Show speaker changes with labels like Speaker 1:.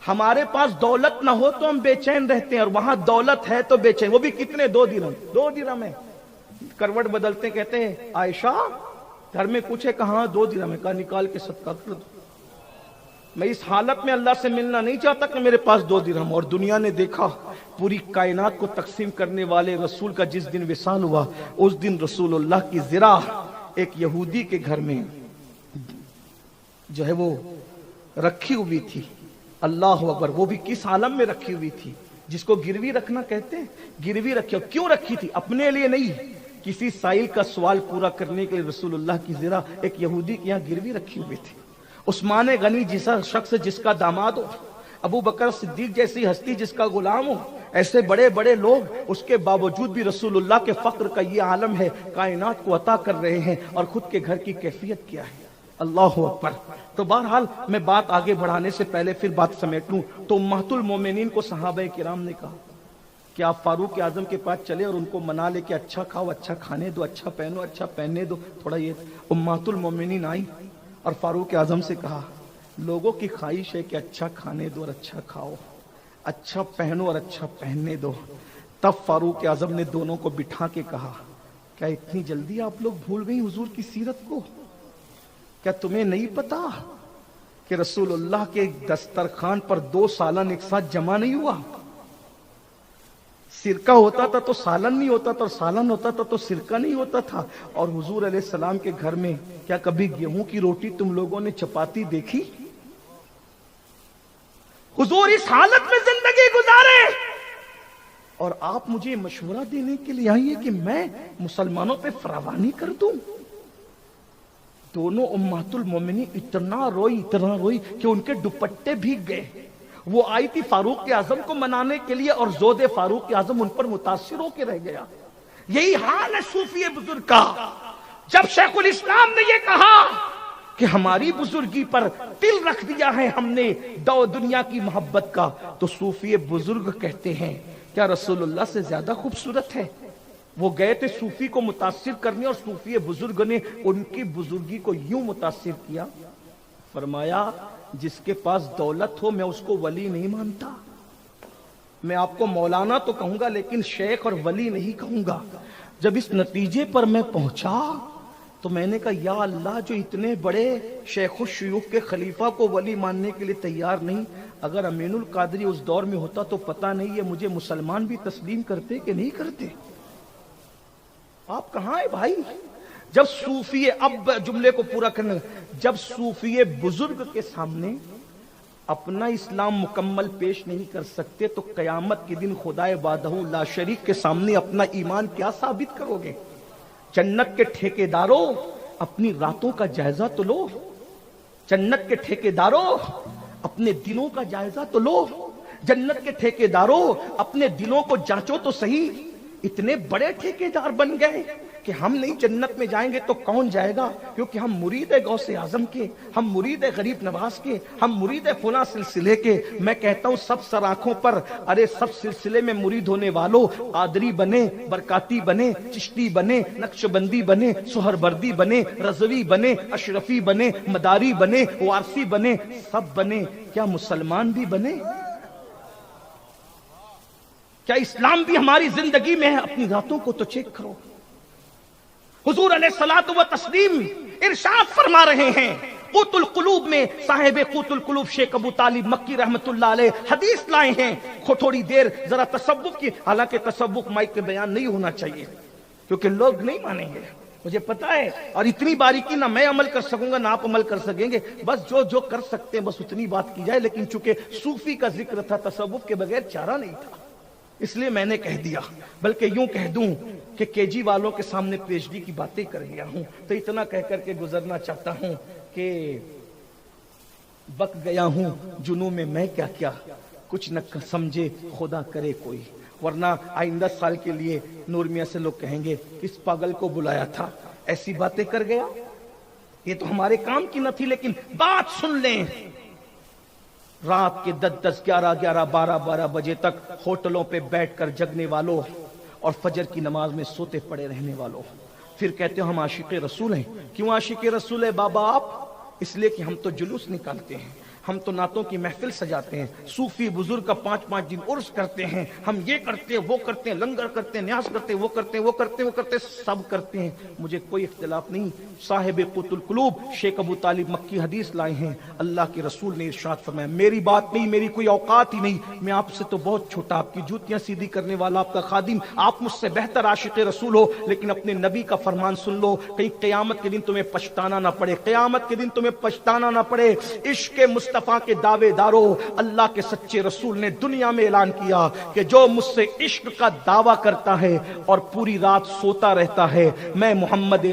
Speaker 1: ہمارے پاس دولت نہ ہو تو ہم بے چین رہتے ہیں، اور وہاں دولت ہے تو بے چین، وہ بھی کتنے؟ 2 درہم، 2 درہم ہے۔ کروٹ بدلتے کہتے ہیں عائشہ گھر میں کچھ ہے؟ کہاں 2 درہم ہے، کہا نکال کے صدقہ کر دو۔ میں اس حالت میں اللہ سے ملنا نہیں چاہتا کہ میرے پاس 2 درہم۔ اور دنیا نے دیکھا پوری کائنات کو تقسیم کرنے والے رسول کا جس دن وصال ہوا، اس دن رسول اللہ کی ذرا ایک یہودی کے گھر میں جو ہے وہ رکھی ہوئی تھی۔ اللہ اکبر! وہ بھی کس عالم میں رکھی ہوئی تھی جس کو گروی رکھنا کہتے ہیں؟ گروی رکھی، اور کیوں رکھی تھی؟ اپنے لیے نہیں، کسی سائل کا سوال پورا کرنے کے لیے رسول اللہ کی ذرا ایک یہودی کے یہاں گروی رکھی ہوئی تھی۔ عثمان غنی جیسا شخص جس کا داماد ہو، ابو بکر صدیق جیسی ہستی جس کا غلام ہو، ایسے بڑے بڑے لوگ، اس کے باوجود بھی رسول اللہ کے فقر کا یہ عالم ہے، کائنات کو عطا کر رہے ہیں، اور خود کے گھر کی کیفیت کیا ہے؟ اللہ اکبر! تو بہرحال میں بات آگے بڑھانے سے پہلے پھر بات سمیٹ لوں تو امہات المومنین کو صحابہ کرام نے کہا کہ آپ فاروق اعظم کے پاس چلے اور ان کو منا لے کہ اچھا کھاؤ، اچھا کھانے دو، اچھا پہنو، اچھا پہننے دو تھوڑا۔ یہ امہات المومنین آئی اور فاروق اعظم سے کہا لوگوں کی خواہش ہے کہ اچھا کھانے دو اور اچھا کھاؤ، اچھا پہنو اور اچھا پہننے دو۔ تب فاروق اعظم نے دونوں کو بٹھا کے کہا کیا اتنی جلدی آپ لوگ بھول گئی حضور کی سیرت کو؟ کیا تمہیں نہیں پتا کہ رسول اللہ کے دسترخوان پر 2 سالن ایک ساتھ جمع نہیں ہوا؟ سرکہ ہوتا تھا تو سالن نہیں ہوتا تھا، اور سالن ہوتا تھا تو سرکہ نہیں ہوتا تھا۔ اور حضور علیہ السلام کے گھر میں کیا کبھی گیہوں کی روٹی تم لوگوں نے چپاتی دیکھی؟ حضور اس حالت میں زندگی گزارے اور آپ مجھے مشورہ دینے کے لیے آئیے کہ میں مسلمانوں پہ فراوانی کر دوں۔ دونوں امہات المومنین اتنا روئی کہ ان کے دوپٹے بھیگ گئے۔ وہ آئی تھی فاروق اعظم کو منانے کے لیے اور زود فاروق اعظم ان پر متاثر ہو کے رہ گیا۔ یہی حال ہے صوفی بزرگ کا۔ جب شیخ الاسلام نے یہ کہا کہ ہماری بزرگی پر دل رکھ دیا ہے ہم نے دنیا کی محبت کا، تو صوفی بزرگ کہتے ہیں کیا رسول اللہ سے زیادہ خوبصورت ہے؟ وہ گئے تھے صوفی کو متاثر کرنے، اور صوفی بزرگ نے ان کی بزرگی کو یوں متاثر کیا، فرمایا جس کے پاس دولت ہو میں اس کو ولی نہیں مانتا، میں آپ کو مولانا تو کہوں گا لیکن شیخ اور ولی نہیں کہوں گا۔ جب اس نتیجے پر میں پہنچا تو میں نے کہا یا اللہ، جو اتنے بڑے شیخ الشیوخ کے خلیفہ کو ولی ماننے کے لیے تیار نہیں، اگر امین القادری اس دور میں ہوتا تو پتہ نہیں یہ مجھے مسلمان بھی تسلیم کرتے کہ نہیں کرتے۔ آپ کہاں ہیں بھائی؟ جب صوفی اب جملے کو پورا کرنے، جب صوفی بزرگ کے سامنے اپنا اسلام مکمل پیش نہیں کر سکتے تو قیامت کے دن خدائے وحدہ لا شریک کے سامنے اپنا ایمان کیا ثابت کرو گے؟ جنت کے ٹھیکیداروں اپنی راتوں کا جائزہ تو لو، جنت کے ٹھیکیداروں اپنے دنوں کا جائزہ تو لو، جنت کے ٹھیکیداروں اپنے دنوں کو جانچو تو صحیح۔ اتنے بڑے ٹھیکیدار بن گئے کہ ہم نہیں جنت میں جائیں گے تو کون جائے گا؟ کیونکہ ہم مرید غوث اعظم کے، ہم مرید غریب نواز کے، ہم مرید فلاں سلسلے کے۔ میں کہتا ہوں سب سراخوں پر، ارے سب سلسلے میں مرید ہونے والوں، قادری بنے، برکاتی بنے، چشتی بنے، نقشبندی بنے، سہروردی بنے، رضوی بنے، اشرفی بنے، مداری بنے، وارسی بنے، سب بنے، کیا مسلمان بھی بنے؟ کیا اسلام بھی ہماری زندگی میں ہے؟ اپنی راتوں کو تو چیک کرو۔ حضور علیہ الصلوۃ والتسلیم ارشاد فرما رہے ہیں، قوت القلوب میں صاحب قوت القلوب شیخ ابو طالب مکی رحمت اللہ علیہ حدیث لائے ہیں، تھوڑی دیر ذرا تصوف کی، حالانکہ تصوف مائک پہ بیان نہیں ہونا چاہیے کیونکہ لوگ نہیں مانیں گے، مجھے پتا ہے، اور اتنی باریکی نہ میں عمل کر سکوں گا نہ آپ عمل کر سکیں گے، بس جو کر سکتے ہیں بس اتنی بات کی جائے۔ لیکن چونکہ صوفی کا ذکر تھا، تصوف کے بغیر چارہ نہیں تھا، اس لیے میں نے کہہ دیا، بلکہ یوں کہہ دوں کہ کے جی والوں کے سامنے پی ایچ ڈی کی باتیں کر گیا ہوں، تو اتنا کہہ کر کے گزرنا چاہتا ہوں کہ بک گیا ہوں جنوں میں کیا کیا، کچھ نہ سمجھے خدا کرے کوئی، ورنہ آئندہ سال کے لیے نور میاں سے لوگ کہیں گے کس پاگل کو بلایا تھا، ایسی باتیں کر گیا۔ یہ تو ہمارے کام کی نہ تھی، لیکن بات سن لیں، رات کے 10 11 12 بجے تک ہوٹلوں پہ بیٹھ کر جگنے والوں اور فجر کی نماز میں سوتے پڑے رہنے والوں، پھر کہتے ہو ہم عاشق رسول ہیں۔ کیوں عاشق رسول ہے بابا آپ؟ اس لیے کہ ہم تو جلوس نکالتے ہیں، ہم تو نعتوں کی محفل سجاتے ہیں، صوفی بزرگ کا 5 دن عرس کرتے ہیں، ہم یہ کرتے ہیں وہ کرتے ہیں، لنگر کرتے ہیں، نیاز کرتے ہیں، وہ کرتے ہیں وہ کرتے ہیں وہ کرتے ہیں، سب کرتے ہیں، مجھے کوئی اختلاف نہیں۔ صاحب قوت القلوب شیخ ابو طالب مکی حدیث لائے ہیں، اللہ کے رسول نے ارشاد فرمایا، میری بات نہیں، میری کوئی اوقات ہی نہیں، میں آپ سے تو بہت چھوٹا، آپ کی جوتیاں سیدھی کرنے والا آپ کا خادم، آپ مجھ سے بہتر عاشق رسول ہو، لیکن اپنے نبی کا فرمان سن لو، کہیں قیامت کے دن تمہیں پچھتانا نہ پڑے، قیامت کے دن تمہیں پچھتانا نہ پڑے۔ عشق مصطفیٰ کے دعوے دارو، اللہ کے سچے رسول نے دنیا میں اعلان کیا کہ جو مجھ سے عشق کا دعویٰ کرتا ہے اور پوری رات سوتا رہتا ہے، میں محمد